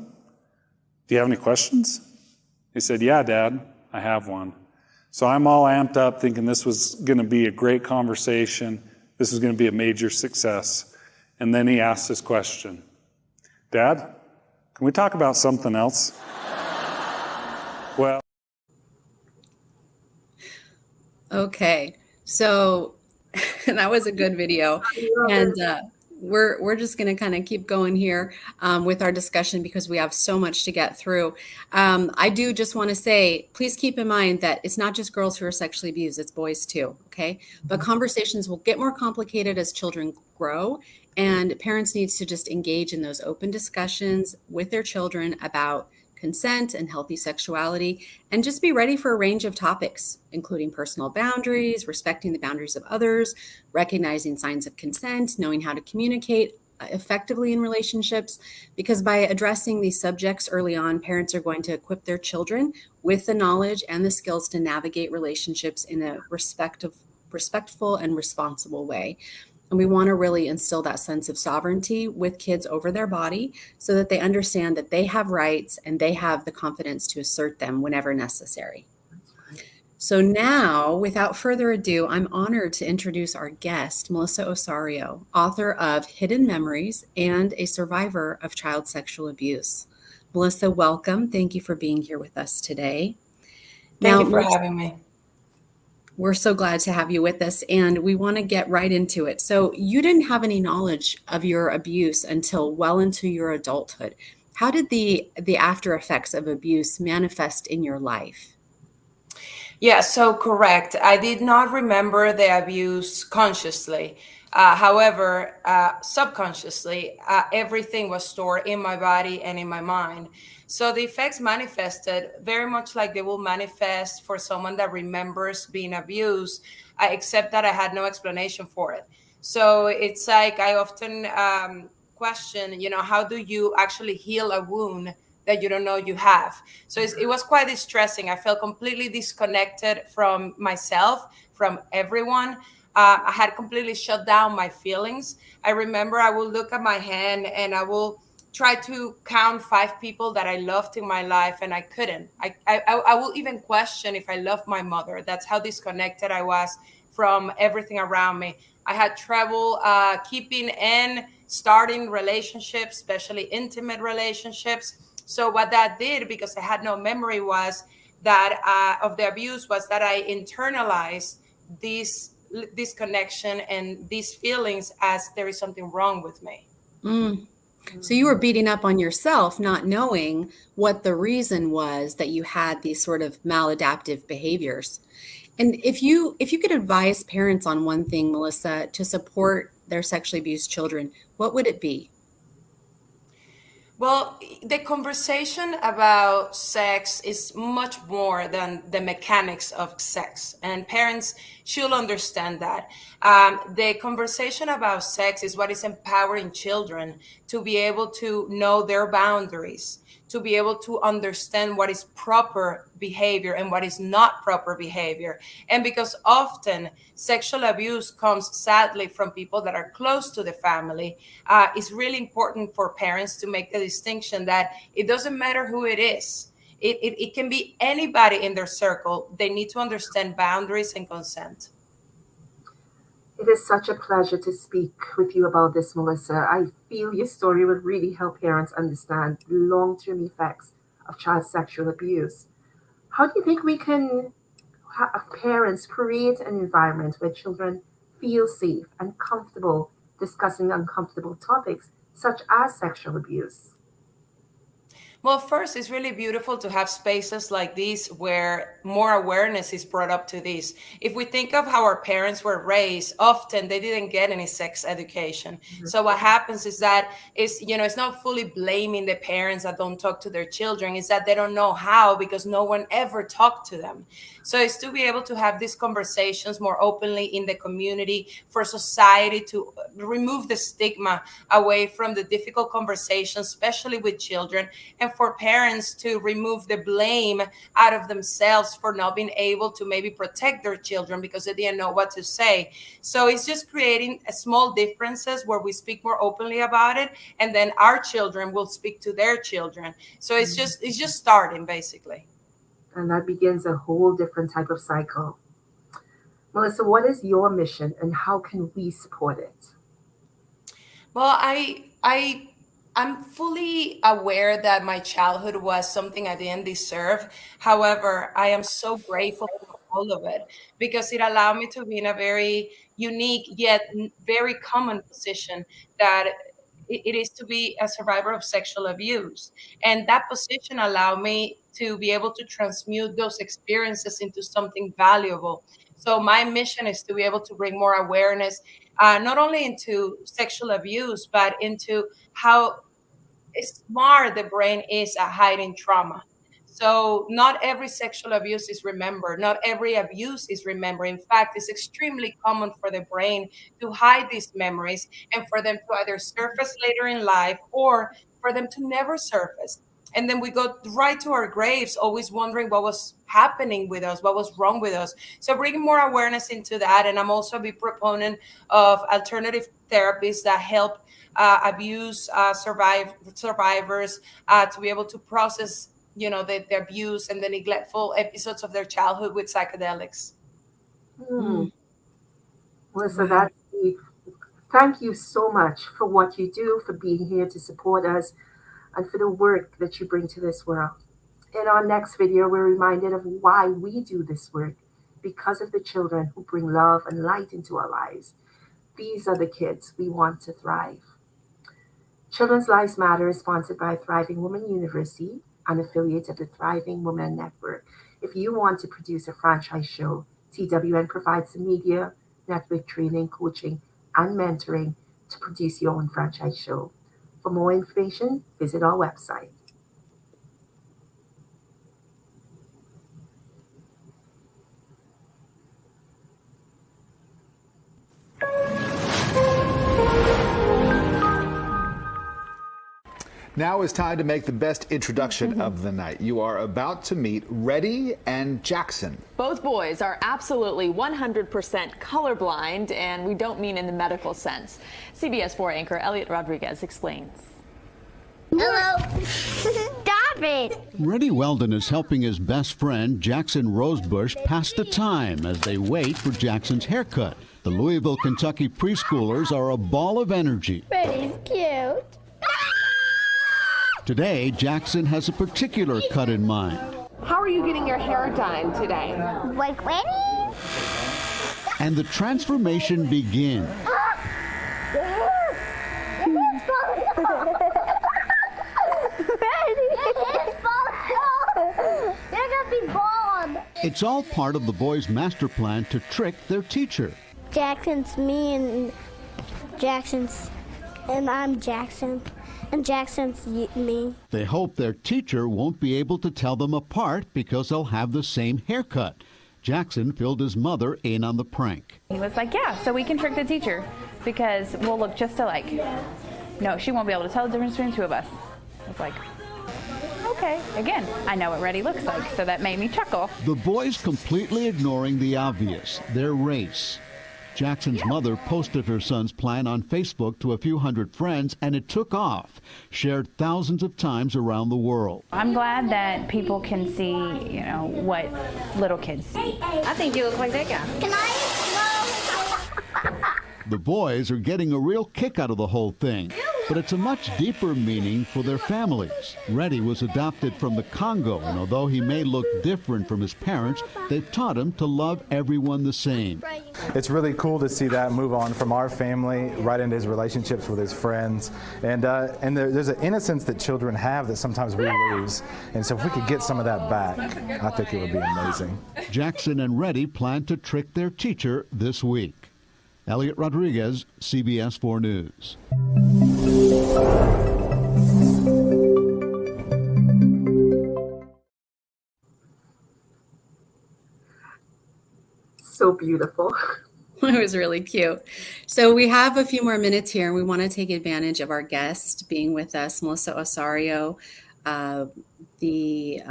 do you have any questions?" He said, "Yeah, Dad, I have one." So I'm all amped up thinking this was going to be a great conversation. This was going to be a major success. And then he asked this question, "Dad, can we talk about something else?" Well. Okay, so that was a good video, and we're just going to kind of keep going here with our discussion because we have so much to get through. I do just want to say, please keep in mind that it's not just girls who are sexually abused, it's boys too, okay? But conversations will get more complicated as children grow, and parents need to just engage in those open discussions with their children about consent and healthy sexuality, and just be ready for a range of topics, including personal boundaries, respecting the boundaries of others, recognizing signs of consent, knowing how to communicate effectively in relationships, because by addressing these subjects early on, parents are going to equip their children with the knowledge and the skills to navigate relationships in a respectful and responsible way. And we want to really instill that sense of sovereignty with kids over their body so that they understand that they have rights and they have the confidence to assert them whenever necessary. So now, without further ado, I'm honored to introduce our guest, Melissa Osario, author of Hidden Memories and a survivor of child sexual abuse. Melissa, welcome. Thank you for being here with us today. Thank you for having me. We're so glad to have you with us, and we want to get right into it. So you didn't have any knowledge of your abuse until well into your adulthood. How did the after effects of abuse manifest in your life? Yeah, so correct. I did not remember the abuse consciously. However, subconsciously, everything was stored in my body and in my mind. So the effects manifested very much like they will manifest for someone that remembers being abused, except that I had no explanation for it. So it's like I often question, how do you actually heal a wound that you don't know you have? So it was quite distressing. I felt completely disconnected from myself, from everyone. I had completely shut down my feelings. I remember I will look at my hand and I will try to count 5 people that I loved in my life, and I couldn't. I will even question if I loved my mother. That's how disconnected I was from everything around me. I had trouble keeping and starting relationships, especially intimate relationships. So what that did, because I had no memory, was that of the abuse, was that I internalized this connection and these feelings as there is something wrong with me. So you were beating up on yourself, not knowing what the reason was that you had these sort of maladaptive behaviors. And if you could advise parents on one thing, Melissa, to support their sexually abused children, what would it be? Well, the conversation about sex is much more than the mechanics of sex, and parents should understand that. The conversation about sex is what is empowering children to be able to know their boundaries, to be able to understand what is proper behavior and what is not proper behavior. And because often sexual abuse comes sadly from people that are close to the family, it's really important for parents to make the distinction that it doesn't matter who it is. It can be anybody in their circle. They need to understand boundaries and consent. It is such a pleasure to speak with you about this, Melissa. I feel your story would really help parents understand the long-term effects of child sexual abuse. How do you think we can have parents create an environment where children feel safe and comfortable discussing uncomfortable topics such as sexual abuse? Well, first, it's really beautiful to have spaces like these where more awareness is brought up to this. If we think of how our parents were raised, often they didn't get any sex education. So what happens is that it's not fully blaming the parents that don't talk to their children. It's that they don't know how because no one ever talked to them. So it's to be able to have these conversations more openly in the community, for society to remove the stigma away from the difficult conversations, especially with children, and for parents to remove the blame out of themselves for not being able to maybe protect their children because they didn't know what to say. So it's just creating small differences where we speak more openly about it, and then our children will speak to their children. So it's just starting, basically. And that begins a whole different type of cycle. Melissa, what is your mission and how can we support it? Well, I'm fully aware that my childhood was something I didn't deserve. However, I am so grateful for all of it because it allowed me to be in a very unique yet very common position that it is to be a survivor of sexual abuse. And that position allowed me to be able to transmute those experiences into something valuable. So my mission is to be able to bring more awareness, not only into sexual abuse, but into how smart the brain is at hiding trauma. So not every sexual abuse is remembered. Not every abuse is remembered. In fact, it's extremely common for the brain to hide these memories and for them to either surface later in life or for them to never surface. And then we go right to our graves, always wondering what was happening with us, what was wrong with us. So bringing more awareness into that. And I'm also a big proponent of alternative therapies that help abuse survivors to be able to process the abuse and the neglectful episodes of their childhood with psychedelics. Melissa, that's deep. Thank you so much for what you do, for being here to support us, and for the work that you bring to this world. In our next video, we're reminded of why we do this work, because of the children who bring love and light into our lives. These are the kids we want to thrive. Children's Lives Matter is sponsored by Thriving Women University, an affiliate of the Thriving Women Network. If you want to produce a franchise show, TWN provides the media, network training, coaching, and mentoring to produce your own franchise show. For more information, visit our website. Now is time to make the best introduction of the night. You are about to meet Reddy and Jackson. Both boys are absolutely 100% colorblind, and we don't mean in the medical sense. CBS 4 anchor Elliot Rodriguez explains. Hello. Stop it. Reddy Weldon is helping his best friend, Jackson Rosebush, pass the time as they wait for Jackson's haircut. The Louisville, Kentucky preschoolers are a ball of energy. Reddy's cute. Today, Jackson has a particular cut in mind. How are you getting your hair done today? Like Reddy? And the transformation begins. It's all part of the boys' master plan to trick their teacher. Jackson's me and I'm Jackson. And Jackson's me. They hope their teacher won't be able to tell them apart because they'll have the same haircut. Jackson filled his mother in on the prank. He was like, yeah, so we can trick the teacher because we'll look just alike. No, she won't be able to tell the difference between the two of us. I was like, okay. Again, I know what Reddy looks like, so that made me chuckle. The boys completely ignoring the obvious, their race. Jackson's mother posted her son's plan on Facebook to a few hundred friends, and it took off, shared thousands of times around the world. I'm glad that people can see, you know, what little kids see. I think you look like that guy. Can I? The boys are getting a real kick out of the whole thing, but it's a much deeper meaning for their families. Reddy was adopted from the Congo, and although he may look different from his parents, they've taught him to love everyone the same. It's really cool to see that move on from our family right into his relationships with his friends. And there's an innocence that children have that sometimes we lose. And so if we could get some of that back, I think it would be amazing. Jackson and Reddy plan to trick their teacher this week. Elliot Rodriguez, CBS 4 News. So beautiful. It was really cute. So we have a few more minutes here, and we want to take advantage of our guest being with us, Melissa Osario, the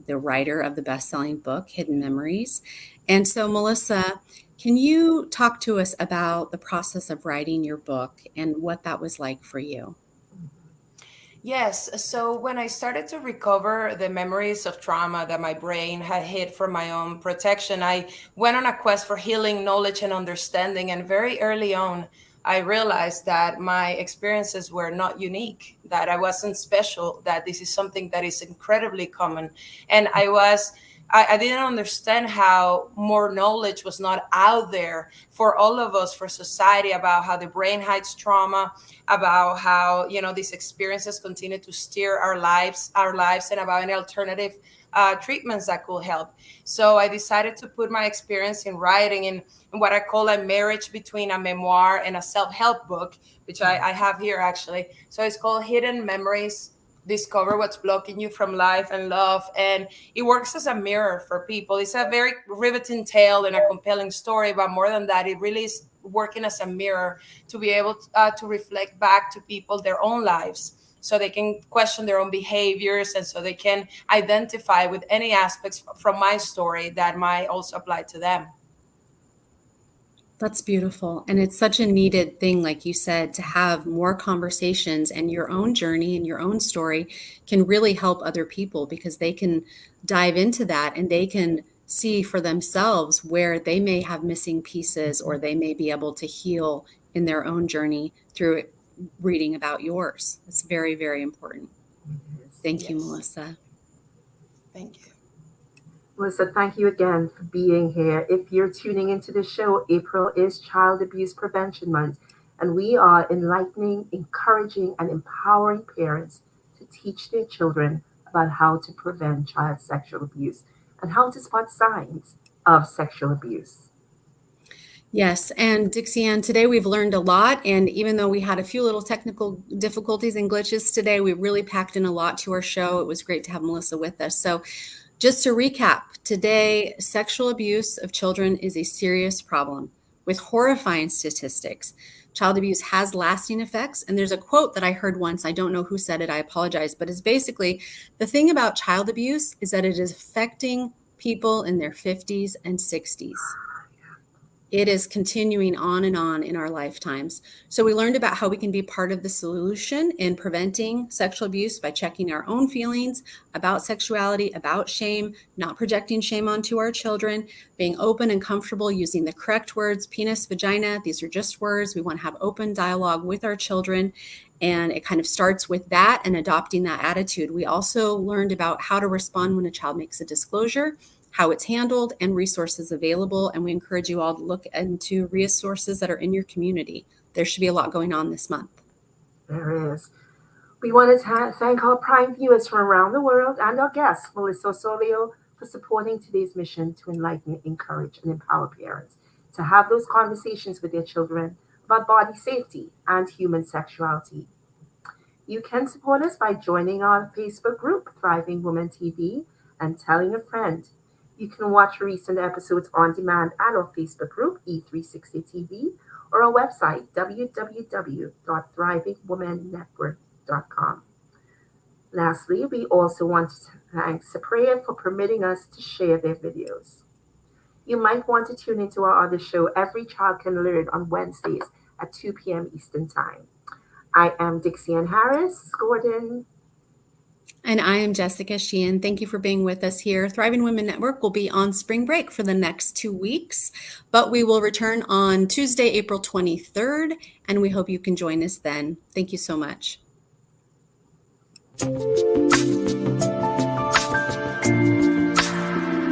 writer of the best-selling book, Hidden Memories. And so, Melissa, can you talk to us about the process of writing your book and what that was like for you? Yes. So when I started to recover the memories of trauma that my brain had hid for my own protection, I went on a quest for healing, knowledge, and understanding. And very early on, I realized that my experiences were not unique, that I wasn't special, that this is something that is incredibly common. And I didn't understand how more knowledge was not out there for all of us, for society, about how the brain hides trauma, about how, you know, these experiences continue to steer our lives, and about any alternative treatments that could help. So I decided to put my experience in writing in what I call a marriage between a memoir and a self-help book, which I have here actually. So it's called Hidden Memories. Discover what's blocking you from life and love. And it works as a mirror for people. It's a very riveting tale and a compelling story, but more than that, it really is working as a mirror to be able to reflect back to people their own lives, so they can question their own behaviors, and so they can identify with any aspects from my story that might also apply to them. That's beautiful. And it's such a needed thing, like you said, to have more conversations, and your own journey and your own story can really help other people, because they can dive into that and they can see for themselves where they may have missing pieces, or they may be able to heal in their own journey through reading about yours. It's very, very important. Thank you, Melissa. Thank you. Melissa, thank you again for being here. If you're tuning into the show, April is Child Abuse Prevention Month, and we are enlightening, encouraging, and empowering parents to teach their children about how to prevent child sexual abuse and how to spot signs of sexual abuse. Yes, and Dixie Ann, today we've learned a lot, and even though we had a few little technical difficulties and glitches today, we really packed in a lot to our show. It was great to have Melissa with us. So just to recap, today, sexual abuse of children is a serious problem with horrifying statistics. Child abuse has lasting effects. And there's a quote that I heard once, I don't know who said it, I apologize, but it's basically, the thing about child abuse is that it is affecting people in their 50s and 60s. It is continuing on and on in our lifetimes. So we learned about how we can be part of the solution in preventing sexual abuse by checking our own feelings about sexuality, about shame, not projecting shame onto our children, being open and comfortable using the correct words, penis, vagina. These are just words. We want to have open dialogue with our children. And it kind of starts with that and adopting that attitude. We also learned about how to respond when a child makes a disclosure, how it's handled, and resources available. And we encourage you all to look into resources that are in your community. There should be a lot going on this month. There is. We want to thank our Prime viewers from around the world and our guest, Melissa Osario, for supporting today's mission to enlighten, encourage, and empower parents to have those conversations with their children about body safety and human sexuality. You can support us by joining our Facebook group, Thriving Women TV, and telling a friend. You can watch recent episodes on demand at our Facebook group, E360 TV, or our website, www.thrivingwomennetwork.com. Lastly, we also want to thank Saprea for permitting us to share their videos. You might want to tune into our other show, Every Child Can Learn, on Wednesdays at 2 p.m. Eastern Time. I am Dixie Ann Harris Gordon. And I am Jessica Sheehan. Thank you for being with us here. Thriving Women Network will be on spring break for the next 2 weeks, but we will return on Tuesday, April 23rd, and we hope you can join us then. Thank you so much.